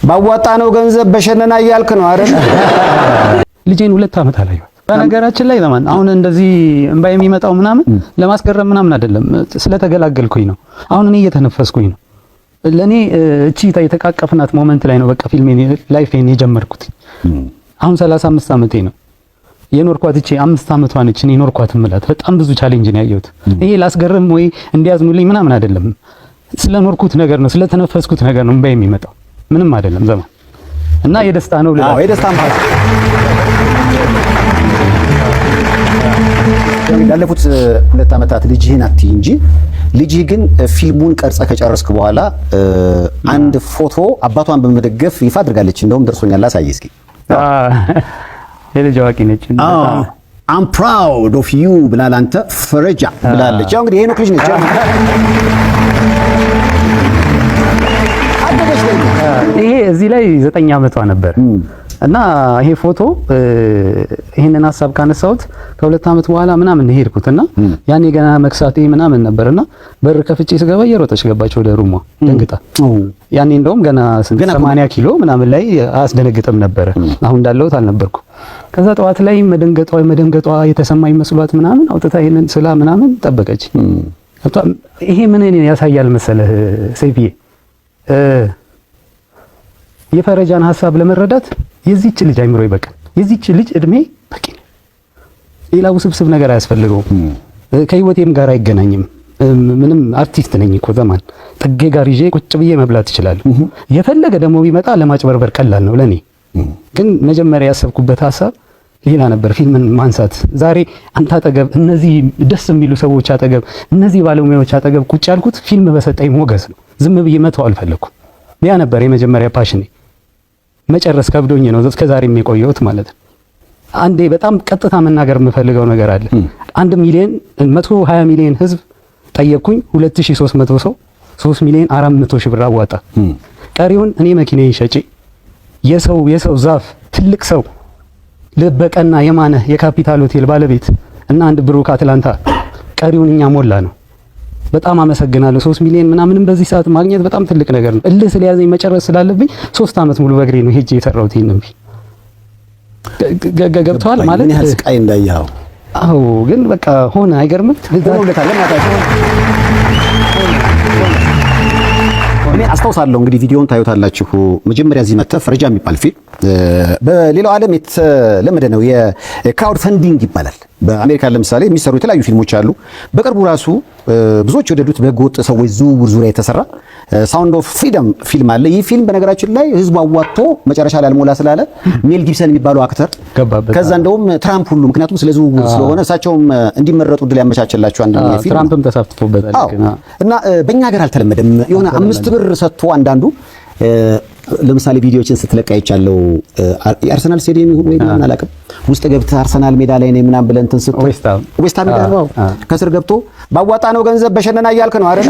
ባዋጣነው ገንዘብ በሸነና እያልክ ነው አይደል? ልጄን 2 ዓመት አላየኋት። በነገራችን ላይ ለማን አሁን እንደዚህ እንባ የሚመጣው ምናምን ለማስገረም ምናምን አይደለም፣ ስለተገላገልኩኝ ነው። አሁን እኔ እየተነፈስኩኝ ነው። ለኔ እቺ የተቃቀፍናት ሞመንት ላይ ነው በቃ ፊልሜን ላይፌን የጀመርኩት። አሁን 35 ዓመቴ ነው የኖርኳት። እቺ 5 ዓመቷ ነች እኔ ኖርኳት እምላት። በጣም ብዙ ቻሌንጅ ነው ያየሁት። ይሄ ላስገርም ወይ እንዲያዝኑልኝ ምናምን አይደለም፣ ስለኖርኩት ነገር ነው፣ ስለተነፈስኩት ነገር ነው እንባ የሚመጣው። ምንም አይደለም ዘማን እና የደስታ ነው ልላ የደስታ ማለት ያለፉት 2 ዓመታት ልጅህን አትይ እንጂ ልጅህ ግን ፊልሙን ቀርጸ ከጨረስክ በኋላ አንድ ፎቶ አባቷን በመደገፍ ይፋ አድርጋለች። እንደውም ደርሶኛል፣ አሳይ እስኪ። የልጅ አዋቂ ነች። I'm proud of you ብላል አንተ ፈረጃ ብላለች። ያው እንግዲህ ሄኖክ ልጅ ነች። ይሄ እዚህ ላይ 9 ዓመቷ ነበር እና ይሄ ፎቶ ይሄንን ሐሳብ ካነሳሁት ከ2 ዓመት በኋላ ምናምን ሄድኩትና ያኔ ገና መክሳቴ ምናምን ነበርና በር ከፍቼ ስገባ እየሮጠች ገባች ወደ ሩሟ ደንግጣ። ያኔ እንደውም ገና 80 ኪሎ ምናምን ላይ አስደነግጥም ነበር። አሁን እንዳለሁት አልነበርኩ። ከዛ ጠዋት ላይ መደንገጧ የተሰማኝ መስሏት ምናምን አውጥታ ይሄንን ስላ ምናምን ጠበቀች። ይሄ ምን ያሳያል መሰለህ ሰይፍዬ፣ የፈረጃን ሐሳብ ለመረዳት የዚህች ልጅ አይምሮ ይበቃል። የዚህች ልጅ እድሜ በቂ ነው። ሌላ ውስብስብ ነገር አያስፈልገውም። ከህይወቴም ጋር አይገናኝም። ምንም አርቲስት ነኝ እኮ ዘማን ጥጌ ጋር ይዤ ቁጭ ብዬ መብላት ይችላል። የፈለገ ደግሞ ቢመጣ ለማጭበርበር ቀላል ነው ለኔ። ግን መጀመሪያ ያሰብኩበት ሐሳብ ሌላ ነበር፣ ፊልምን ማንሳት። ዛሬ አንተ አጠገብ እነዚህ ደስ የሚሉ ሰዎች አጠገብ እነዚህ ባለሙያዎች አጠገብ ቁጭ ያልኩት ፊልም በሰጠኝ ሞገስ ነው። ዝም ብዬ መተው አልፈለኩም። ያ ነበር የመጀመሪያ ፓሽኔ። መጨረስ ከብዶኝ ነው እስከዛሬም የቆየሁት ማለት ነው። አንዴ በጣም ቀጥታ መናገር የምፈልገው ነገር አለ። 1 ሚሊዮን 120 ሚሊዮን ህዝብ ጠየቅኩኝ። 2300 ሰው 3 ሚሊዮን 400 ሺህ ብር አዋጣ። ቀሪውን እኔ መኪናዬን ሸጬ የሰው ዛፍ ትልቅ ሰው ልበቀና የማነ የካፒታል ሆቴል ባለቤት እና አንድ ብሩክ አትላንታ ቀሪውን እኛ ሞላ ነው። በጣም አመሰግናለሁ። 3 ሚሊዮን ምናምንም በዚህ ሰዓት ማግኘት በጣም ትልቅ ነገር ነው። እልህ ስለያዘኝ መጨረስ ስላለብኝ 3 ዓመት ሙሉ በእግሬ ነው ሄጄ የሰራሁት። ይሄንን ገብቷል ማለት ምን ያህል ስቃይ እንዳያው። አዎ ግን በቃ ሆነ። አይገርምም? እኔ አስታውሳለሁ እንግዲህ ቪዲዮውን ታዩታላችሁ። መጀመሪያ እዚህ መጥተህ ፈረጃ የሚባል ፊልም በሌላው ዓለም የተለመደ ነው። የክራውድ ፈንዲንግ ይባላል። በአሜሪካ ለምሳሌ የሚሰሩ የተለያዩ ፊልሞች አሉ። በቅርቡ ራሱ ብዙዎች የወደዱት በህገወጥ ሰዎች ዝውውር ዙሪያ የተሰራ ሳውንድ ኦፍ ፍሪደም ፊልም አለ። ይህ ፊልም በነገራችን ላይ ህዝቡ አዋጥቶ መጨረሻ ላይ አልሞላ ስላለ ሜል ጊብሰን የሚባለው አክተር ገባበት። ከዛ እንደውም ትራምፕ ሁሉ ምክንያቱም ስለ ዝውውር ስለሆነ እሳቸውም እንዲመረጡ እድል ያመቻቸላቸው አንዱ ፊልም ትራምፕም ተሳትፎበታል። እና በእኛ ሀገር አልተለመደም። የሆነ 5 ብር ሰጥቶ አንዳንዱ ለምሳሌ ቪዲዮዎችን ስትለቅ አይቻለሁ። የአርሰናል ስቴዲየም ይሁን ወይ ምናምን አላውቅም፣ ውስጥ ገብተህ አርሰናል ሜዳ ላይ ነኝ ምናምን ብለህ እንትን ስትል ዌስት ሃም ሜዳ ነው ከስር ገብቶ ባዋጣነው ገንዘብ በሸነና እያልክ ነው አይደል?